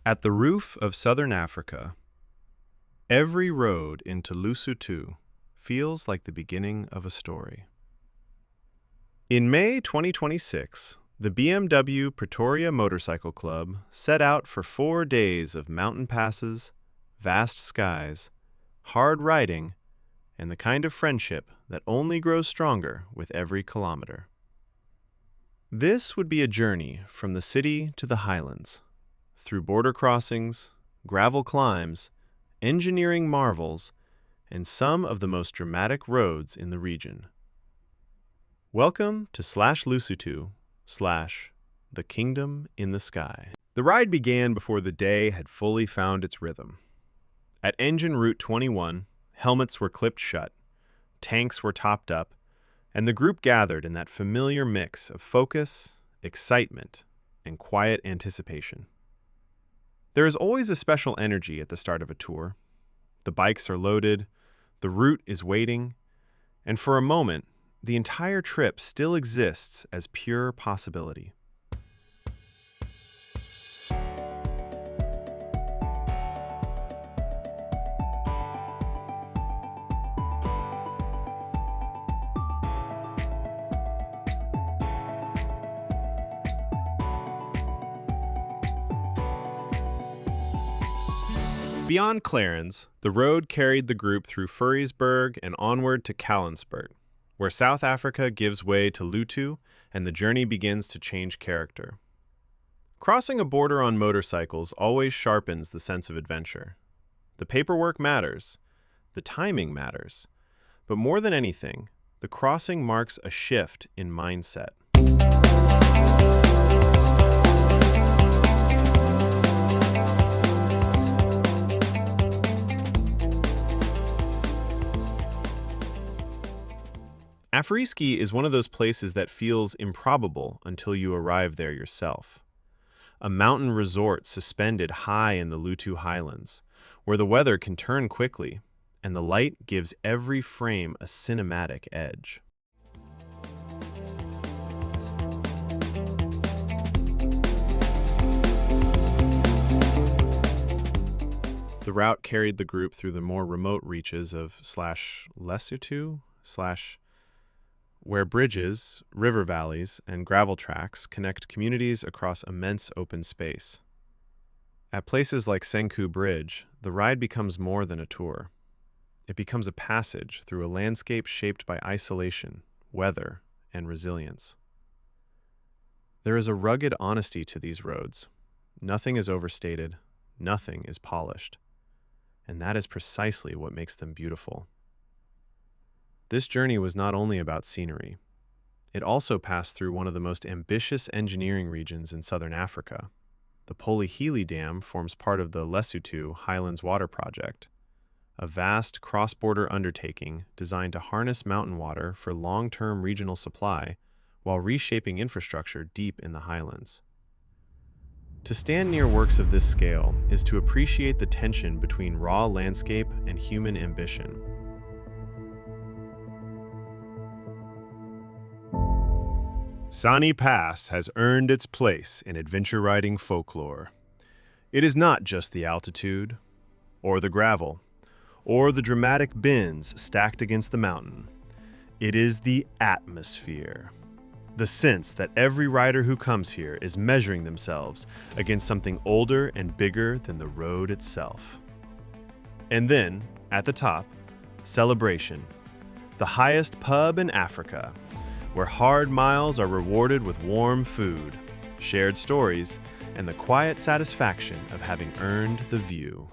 At the roof of southern Africa, every road into Lesotho feels like the beginning of a story. In May 2026, the BMW Pretoria Motorcycle Club set out for 4 days of mountain passes, vast skies, hard riding, and the kind of friendship that only grows stronger with every kilometer. This would be a journey from the city to the highlands, through border crossings, gravel climbs, engineering marvels, and some of the most dramatic roads in the region. Welcome to /Lesotho / the Kingdom in the Sky. The ride began before the day had fully found its rhythm. At engine route 21, helmets were clipped shut, tanks were topped up, and the group gathered in that familiar mix of focus, excitement, and quiet anticipation. There is always a special energy at the start of a tour. The bikes are loaded, the route is waiting, and for a moment, the entire trip still exists as pure possibility. Beyond Clarens, the road carried the group through Furriesburg and onward to Kalensburg, where South Africa gives way to Lesotho and the journey begins to change character. Crossing a border on motorcycles always sharpens the sense of adventure. The paperwork matters, the timing matters, but more than anything, the crossing marks a shift in mindset. Afriski is one of those places that feels improbable until you arrive there yourself. A mountain resort suspended high in the Lesotho highlands, where the weather can turn quickly, and the light gives every frame a cinematic edge. The route carried the group through the more remote reaches of /Lesotho where bridges, river valleys, and gravel tracks connect communities across immense open space. At places like Senqu Bridge, the ride becomes more than a tour. It becomes a passage through a landscape shaped by isolation, weather, and resilience. There is a rugged honesty to these roads. Nothing is overstated, nothing is polished, and that is precisely what makes them beautiful. This journey was not only about scenery. It also passed through one of the most ambitious engineering regions in southern Africa. The Polihali Dam forms part of the Lesotho Highlands Water Project, a vast cross-border undertaking designed to harness mountain water for long-term regional supply while reshaping infrastructure deep in the highlands. To stand near works of this scale is to appreciate the tension between raw landscape and human ambition. Sani Pass has earned its place in adventure riding folklore. It is not just the altitude, or the gravel, or the dramatic bends stacked against the mountain. It is the atmosphere. The sense that every rider who comes here is measuring themselves against something older and bigger than the road itself. And then, at the top, celebration. The highest pub in Africa, where hard miles are rewarded with warm food, shared stories, and the quiet satisfaction of having earned the view.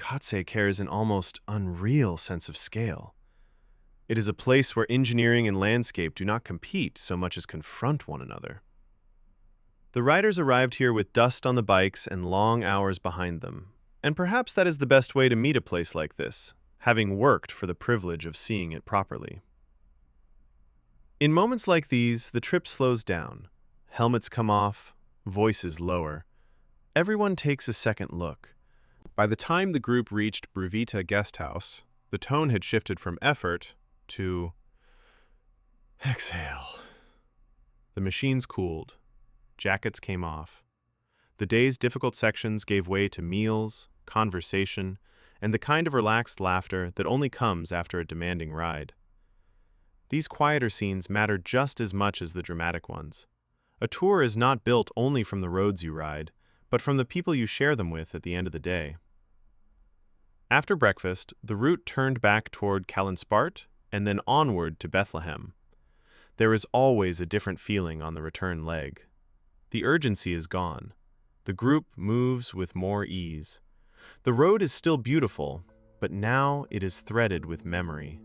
Katse carries an almost unreal sense of scale. It is a place where engineering and landscape do not compete so much as confront one another. The riders arrived here with dust on the bikes and long hours behind them, and perhaps that is the best way to meet a place like this, having worked for the privilege of seeing it properly. In moments like these, the trip slows down. Helmets come off, voices lower. Everyone takes a second look. By the time the group reached Bruvita Guest House, the tone had shifted from effort to exhale. The machines cooled. Jackets came off. The day's difficult sections gave way to meals, conversation, and the kind of relaxed laughter that only comes after a demanding ride. These quieter scenes matter just as much as the dramatic ones. A tour is not built only from the roads you ride, but from the people you share them with at the end of the day. After breakfast, the route turned back toward Kallenspart and then onward to Bethlehem. There is always a different feeling on the return leg. The urgency is gone. The group moves with more ease. The road is still beautiful, but now it is threaded with memory.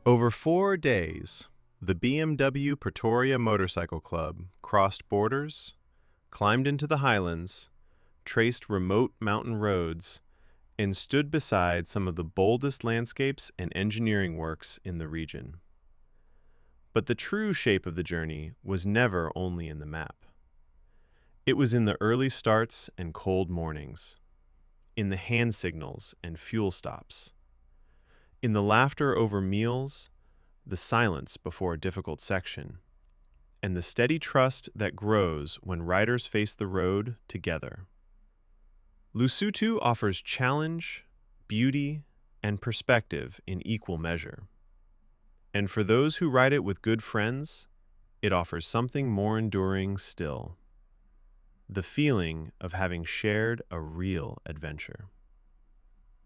Over 4 days, the BMW Pretoria Motorcycle Club crossed borders, climbed into the highlands, traced remote mountain roads, and stood beside some of the boldest landscapes and engineering works in the region. But the true shape of the journey was never only in the map. It was in the early starts and cold mornings, in the hand signals and fuel stops, in the laughter over meals, the silence before a difficult section, and the steady trust that grows when riders face the road together. Lesotho offers challenge, beauty, and perspective in equal measure. And for those who ride it with good friends, it offers something more enduring still: the feeling of having shared a real adventure.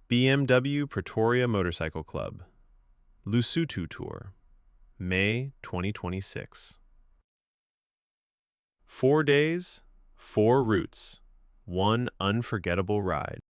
BMW Pretoria Motorcycle Club, Lesotho Tour, May 2026. 4 days, 4 routes, 1 unforgettable ride.